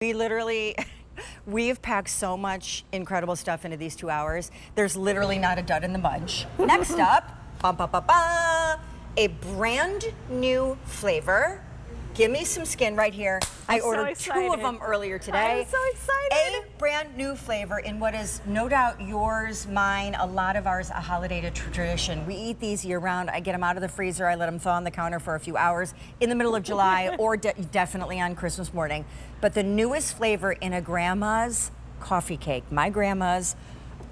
We literally, we've packed so much incredible stuff into these 2 hours. There's literally not a dud in the bunch. Next up, a brand new flavor. Give me some skin right here. I ordered 2 of them earlier today. I'm so excited. A brand new flavor in what is no doubt yours, mine, a lot of ours, a holiday tradition. We eat these year round. I get them out of the freezer. I let them thaw on the counter for a few hours in the middle of July or definitely on Christmas morning. But the newest flavor in a grandma's coffee cake, my grandma's,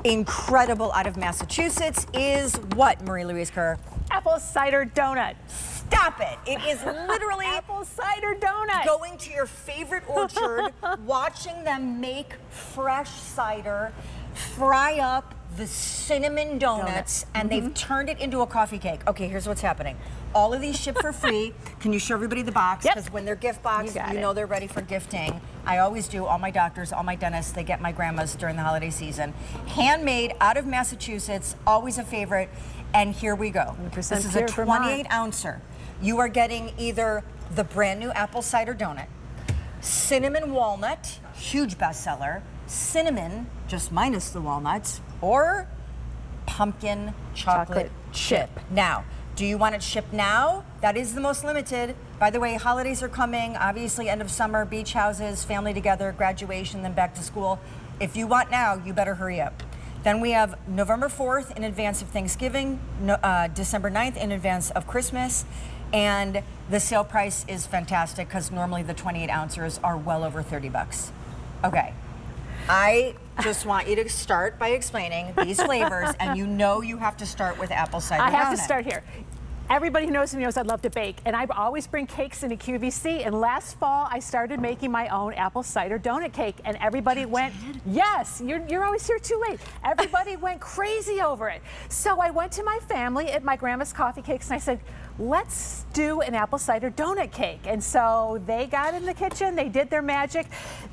incredible, out of Massachusetts, is what, Marie-Louise Kerr? Apple cider donut. Stop it. It is literally apple cider donut. Going to your favorite orchard, watching them make fresh cider, fry up the cinnamon donuts, and they've turned it into a coffee cake. Okay, here's what's happening. All of these ship for free. Can you show everybody the box? Because when they're gift boxed, you know they're ready for gifting. I always do. All my doctors, all my dentists, they get my grandmas during the holiday season. Handmade out of Massachusetts, always a favorite. And here we go. This is a 28-ouncer. You are getting either the brand new apple cider donut, cinnamon walnut, huge bestseller, cinnamon, just minus the walnuts, or pumpkin chocolate chip. Now, do you want it shipped now? That is the most limited. By the way, holidays are coming, obviously end of summer, beach houses, family together, graduation, then back to school. If you want now, you better hurry up. Then we have November 4th in advance of Thanksgiving, December 9th in advance of Christmas, and the sale price is fantastic because normally the 28 ounces are well over 30 bucks. Okay, I just want you to start by explaining these flavors, and you know you have to start with apple cider donut. I have to start here. Everybody who knows me knows I love to bake, and I always bring cakes into QVC, and last fall I started making my own apple cider donut cake, and everybody went, yes, you're always here too late. Everybody went crazy over it. So I went to my family at my grandma's coffee cakes, and I said, let's do an apple cider donut cake. And so they got in the kitchen, they did their magic.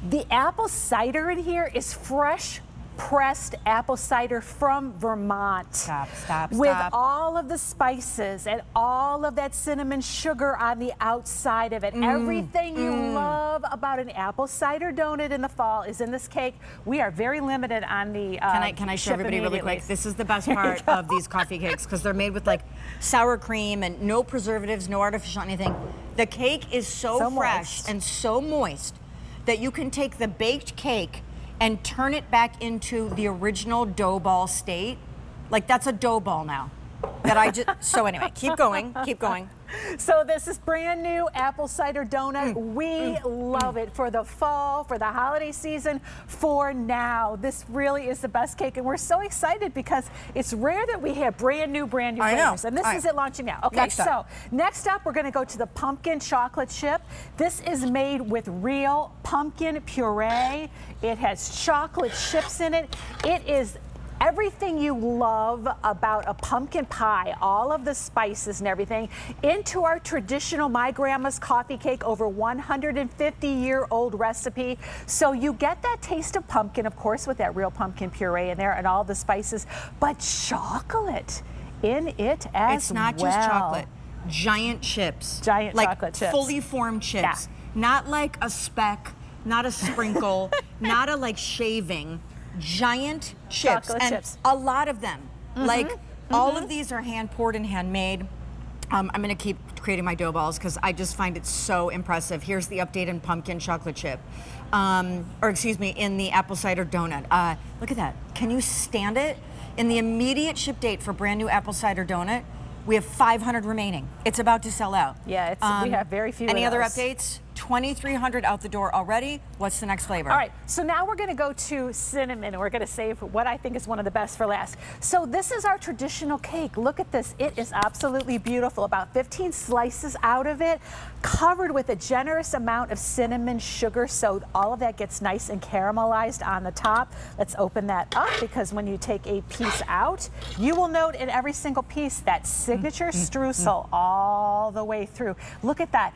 The apple cider in here is fresh pressed apple cider from Vermont. With all of the spices and all of that cinnamon sugar on the outside of it. Everything you love about an apple cider donut in the fall is in this cake. We are very limited on the Can I show everybody really quick? This is the best part of these coffee cakes because they're made with like sour cream and no preservatives, no artificial anything. The cake is so fresh and so moist that you can take the baked cake and turn it back into the original dough ball state. Like that's a dough ball now. That I just, so anyway, keep going. So this is brand new apple cider donut. We love it for the fall, for the holiday season, for now. This really is the best cake, and we're so excited because it's rare that we have brand new flavors. And this is it launching now. Okay, next up, we're gonna go to the pumpkin chocolate chip. This is made with real pumpkin puree. It has chocolate chips in it. It is everything you love about a pumpkin pie, all of the spices and everything, into our traditional My Grandma's Coffee Cake, over 150-year-old recipe. So you get that taste of pumpkin, of course, with that real pumpkin puree in there and all the spices, but chocolate in it as well. It's not just chocolate. Giant chips. Giant chocolate chips. Fully formed chips. Not like a speck, not a sprinkle, not a like shaving. Giant chips, chips. A lot of them. Like all of these are hand poured and handmade. I'm gonna keep creating my dough balls because I just find it so impressive. Here's the update in pumpkin chocolate chip, or excuse me, in the apple cider donut. Look at that. Can you stand it? In the immediate ship date for brand new apple cider donut, we have 500 remaining. It's about to sell out. Yeah, we have very few. Any other updates? 2,300 out the door already. What's the next flavor? All right, so now we're gonna go to cinnamon, and we're gonna save what I think is one of the best for last. So this is our traditional cake. Look at this, it is absolutely beautiful. About 15 slices out of it, covered with a generous amount of cinnamon sugar, so all of that gets nice and caramelized on the top. Let's open that up, because when you take a piece out, you will note in every single piece that signature streusel all the way through. Look at that.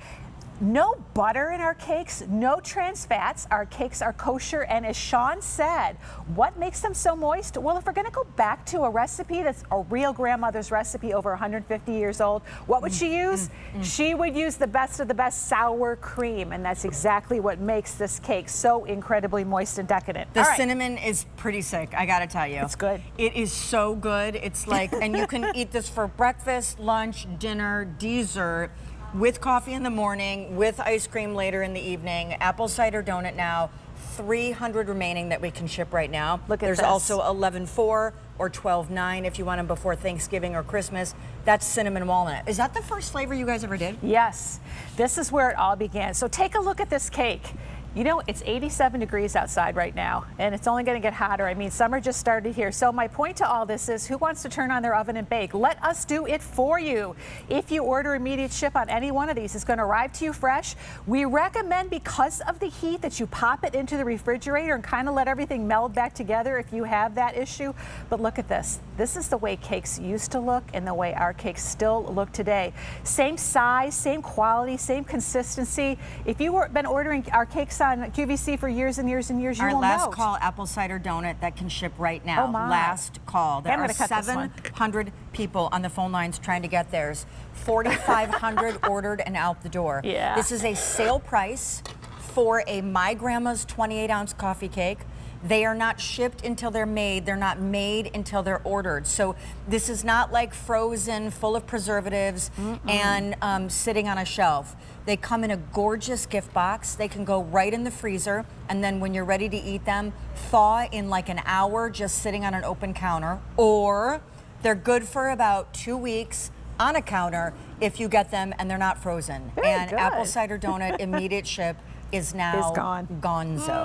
No butter in our cakes, no trans fats. Our cakes are kosher, and as Sean said, what makes them so moist? Well, if we're gonna go back to a recipe that's a real grandmother's recipe over 150 years old, what would she use? She would use the best of the best sour cream, and that's exactly what makes this cake so incredibly moist and decadent. The cinnamon is pretty sick, I gotta tell you. It's good. It is so good. It's like, and you can eat this for breakfast, lunch, dinner, dessert, with coffee in the morning, with ice cream later in the evening. Apple cider donut now, 300 remaining that we can ship right now. Look at There's this. also 11.4 or 12.9 if you want them before Thanksgiving or Christmas. That's cinnamon walnut. Is that the first flavor you guys ever did? Yes, this is where it all began. So take a look at this cake. You know, it's 87 degrees outside right now, and it's only going to get hotter. I mean, summer just started here. So my point to all this is, who wants to turn on their oven and bake? Let us do it for you. If you order immediate ship on any one of these, it's going to arrive to you fresh. We recommend, because of the heat, that you pop it into the refrigerator and kind of let everything meld back together if you have that issue. But look at this. This is the way cakes used to look and the way our cakes still look today. Same size, same quality, same consistency. If you've been ordering our cakes on QVC for years and years and years, you will know. Our last call apple cider donut that can ship right now. Oh my. Last call. There I'm are gonna cut this one. 700 people on the phone lines trying to get theirs. 4,500 ordered and out the door. Yeah. This is a sale price for a My Grandma's 28-ounce coffee cake. They are not shipped until they're made. They're not made until they're ordered. So this is not like frozen, full of preservatives, and sitting on a shelf. They come in a gorgeous gift box. They can go right in the freezer, and then when you're ready to eat them, thaw in like an hour just sitting on an open counter. Or they're good for about 2 weeks on a counter if you get them and they're not frozen. Very and good. apple cider donut immediate ship is now gone. gonzo.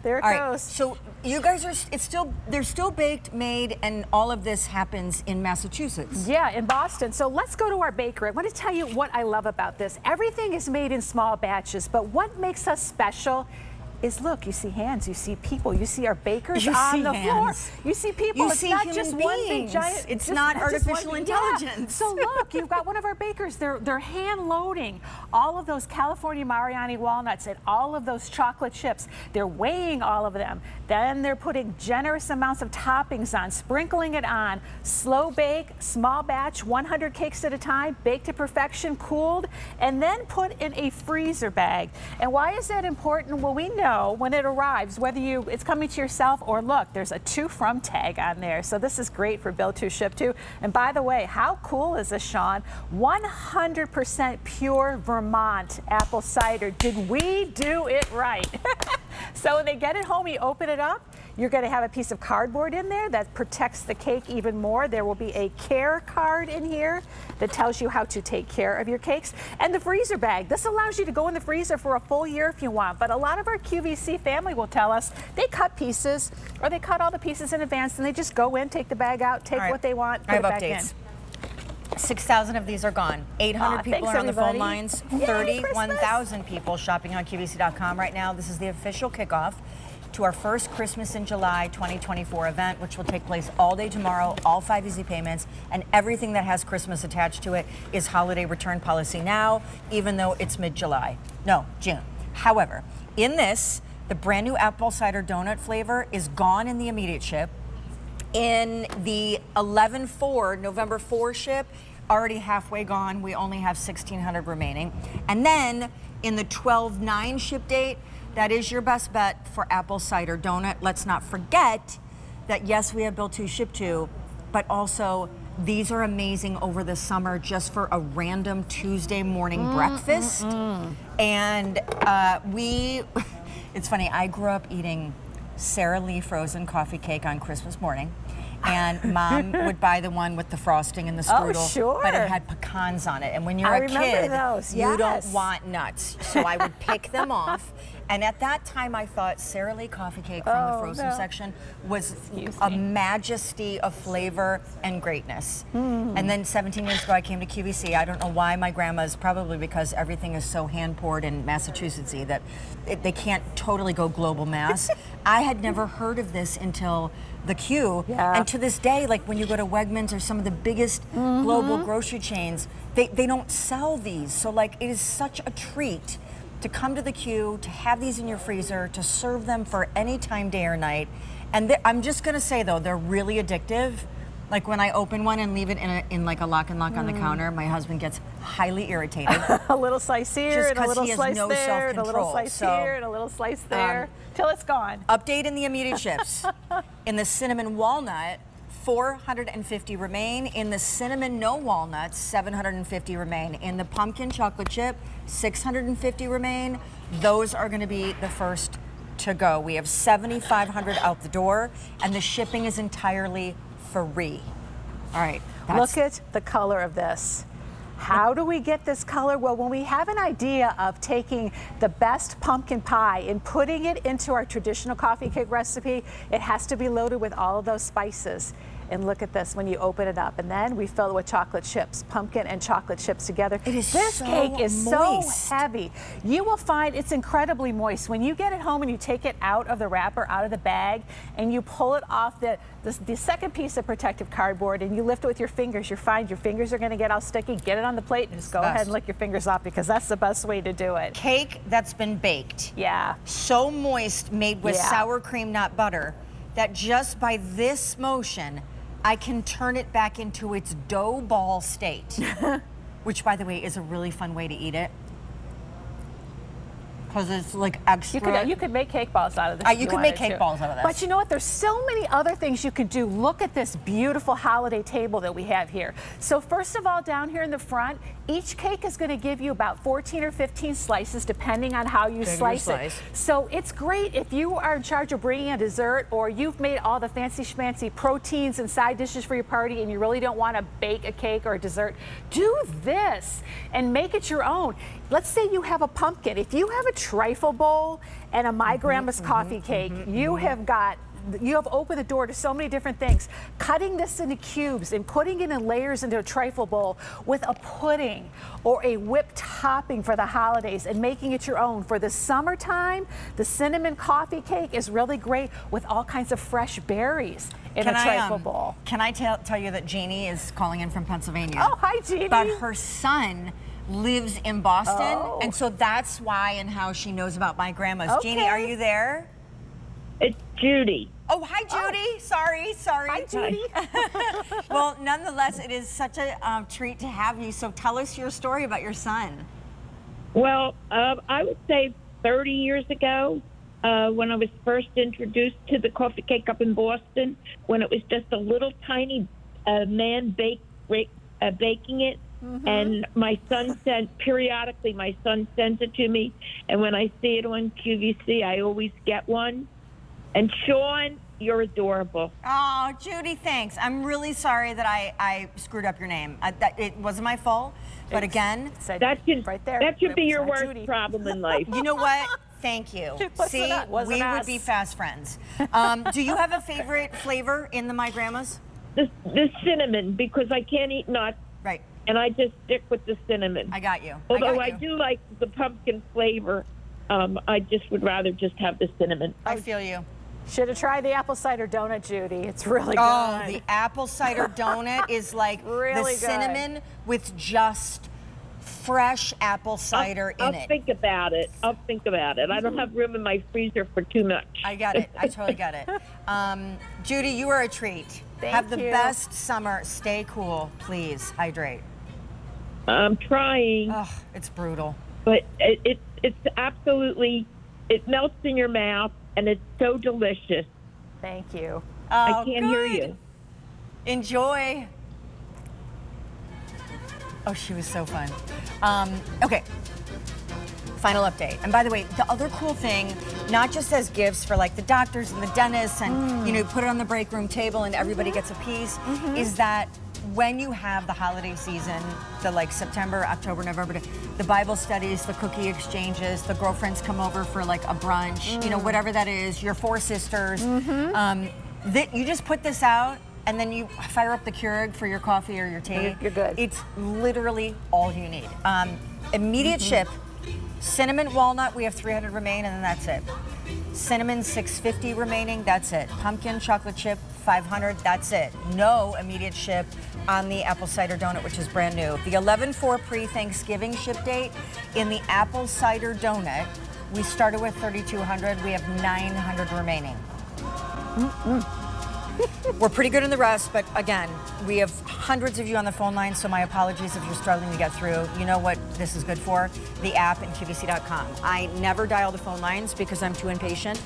There it All right, goes. so you guys are, they're still baked, made, and all of this happens in Massachusetts. Yeah, in Boston. So let's go to our bakery. I want to tell you what I love about this. Everything is made in small batches, but what makes us special is, look, you see hands, you see people, you see our bakers You on see the hands. floor. You see people. You it's see not human just one big beings. giant. It's just not just one artificial big- intelligence. Yeah. So look, you've got one of our bakers. They're hand loading all of those California Mariani walnuts and all of those chocolate chips. They're weighing all of them. Then they're putting generous amounts of toppings on, sprinkling it on. Slow bake, small batch, 100 cakes at a time, baked to perfection, cooled, and then put in a freezer bag. And why is that important? Well, we know when it arrives, whether it's coming to yourself or look, there's a "to from" tag on there. So this is great for bill to, ship to. And by the way, how cool is this, Sean? 100% pure Vermont apple cider. Did we do it right? So when they get it home, you open it up, you're going to have a piece of cardboard in there that protects the cake even more. There will be a care card in here that tells you how to take care of your cakes. And the freezer bag. This allows you to go in the freezer for a full year if you want. But a lot of our QVC family will tell us they cut pieces, or they cut all the pieces in advance, and they just go in, take the bag out, take what they want, put I it have back updates. in. 6,000 of these are gone. 800 people thanks, are on the phone everybody. lines. Yay, 31,000 people shopping on QVC.com right now. This is the official kickoff to our first Christmas in July 2024 event, which will take place all day tomorrow, all 5 easy payments, and everything that has Christmas attached to it is holiday return policy now, even though it's mid-July. No, June. However, in this, the brand new apple cider donut flavor is gone in the immediate ship. In the 11/4, November 4 ship, already halfway gone. We only have 1,600 remaining. And then in the 12/9 ship date, that is your best bet for apple cider donut. Let's not forget that yes, we have bill to, ship to, but also these are amazing over the summer just for a random Tuesday morning breakfast. And it's funny, I grew up eating Sara Lee frozen coffee cake on Christmas morning. And Mom would buy the one with the frosting and the strudel, sure. but it had pecans on it. And when you're I a remember kid, those, you don't yes. want nuts. So I would pick them off. And at that time, I thought Sara Lee coffee cake from the frozen section was a majesty of flavor and greatness. And then 17 years ago, I came to QVC. I don't know why my grandma's, probably because everything is so hand-poured and Massachusettsy that they can't totally go global mass. I had never heard of this until the Q. And to this day, like when you go to Wegmans or some of the biggest global grocery chains, they don't sell these. So like it is such a treat to come to the Q, to have these in your freezer, to serve them for any time, day or night. And I'm just gonna say though, they're really addictive. Like when I open one and leave it in like a lock and lock on the counter, my husband gets highly irritated. A little slice here, Just and a little he has slice no there, and a little self-control. slice So, here, and a little slice there, till it's gone. Update in the immediate chips. In the cinnamon walnut, 450 remain. In the cinnamon no walnuts, 750 remain. In the pumpkin chocolate chip, 650 remain. Those are going to be the first to go. We have 7,500 out the door, and the shipping is entirely free. All right. Look at the color of this. How do we get this color? Well, when we have an idea of taking the best pumpkin pie and putting it into our traditional coffee cake recipe, it has to be loaded with all of those spices. And look at this when you open it up. And then we fill it with chocolate chips, pumpkin and chocolate chips together. This cake is moist. so heavy. You will find it's incredibly moist. When you get it home and you take it out of the wrapper, out of the bag, and you pull it off the second piece of protective cardboard and you lift it with your fingers, you find your fingers are gonna get all sticky. Get it on the plate and just go ahead and lick your fingers off, because that's the best way to do it. Cake that's been baked. Yeah. So moist, made with sour cream, not butter, that just by this motion, I can turn it back into its dough ball state, which, by the way, is a really fun way to eat it, because it's like extra. You could make cake balls out of this. You could make cake balls out of this. But you know what? There's so many other things you could do. Look at this beautiful holiday table that we have here. So first of all, down here in the front, each cake is going to give you about 14 or 15 slices, depending on how you slice it. So it's great if you are in charge of bringing a dessert, or you've made all the fancy schmancy proteins and side dishes for your party, and you really don't want to bake a cake or a dessert. Do this and make it your own. Let's say you have a pumpkin. If you have a trifle bowl and a My Grandma's coffee cake, you have opened the door to so many different things. Cutting this into cubes and putting it in layers into a trifle bowl with a pudding or a whipped topping for the holidays and making it your own. For the summertime, the cinnamon coffee cake is really great with all kinds of fresh berries in a trifle bowl. Can I tell you that Jeannie is calling in from Pennsylvania? Oh, hi, Jeannie. But her son lives in Boston, and so that's why and how she knows about My Grandma's. Okay. Jeannie, are you there? It's Judy. Oh, hi, Judy. Sorry. Hi, Judy. Well, nonetheless, it is such a treat to have you. So tell us your story about your son. Well, I would say 30 years ago, when I was first introduced to the coffee cake up in Boston, when it was just a little tiny man baking it. And my son periodically my son sends it to me. And when I see it on QVC, I always get one. And Sean, you're adorable. Oh, Judy, thanks. I'm really sorry that I screwed up your name. It wasn't my fault. But again, That should be your worst Judy. problem in life. you know what? Thank you. See, we would be fast friends. Do you have a favorite flavor in the My Grandma's? The cinnamon, because I can't eat nuts. Right. And I just stick with the cinnamon. I got you. Although I do like the pumpkin flavor, I just would rather just have the cinnamon. I feel you. Should have tried the apple cider donut, Judy. It's really good. Oh, the apple cider donut is like Really the good. cinnamon with just fresh apple cider in I'll it. think about it. I don't have room in my freezer for too much. I get it. I totally get it. Judy, you are a treat. Have the you. best summer. Stay cool, please. Hydrate. I'm trying, Oh, it's brutal. but it's absolutely, it melts in your mouth, and it's so delicious. Thank you. I can't hear you. Enjoy. Oh, she was so fun. Okay. Final update. And by the way, the other cool thing, not just as gifts for like the doctors and the dentists and, you know, put it on the break room table and everybody gets a piece, is that when you have the holiday season, the like September, October, November, the Bible studies, the cookie exchanges, the girlfriends come over for like a brunch, you know, whatever that is, your four sisters, you just put this out and then you fire up the Keurig for your coffee or your tea. You're good. It's literally all you need. Immediate ship, cinnamon walnut, we have 300 remain, and then that's it. Cinnamon 650 remaining, that's it. Pumpkin chocolate chip 500, that's it. No immediate ship on the apple cider donut, which is brand new. The 11/4 pre-Thanksgiving ship date in the apple cider donut, we started with 3,200, we have 900 remaining. We're pretty good in the rest, but again, we have hundreds of you on the phone line, so my apologies if you're struggling to get through. You know what this is good for? The app and QVC.com. I never dial the phone lines because I'm too impatient.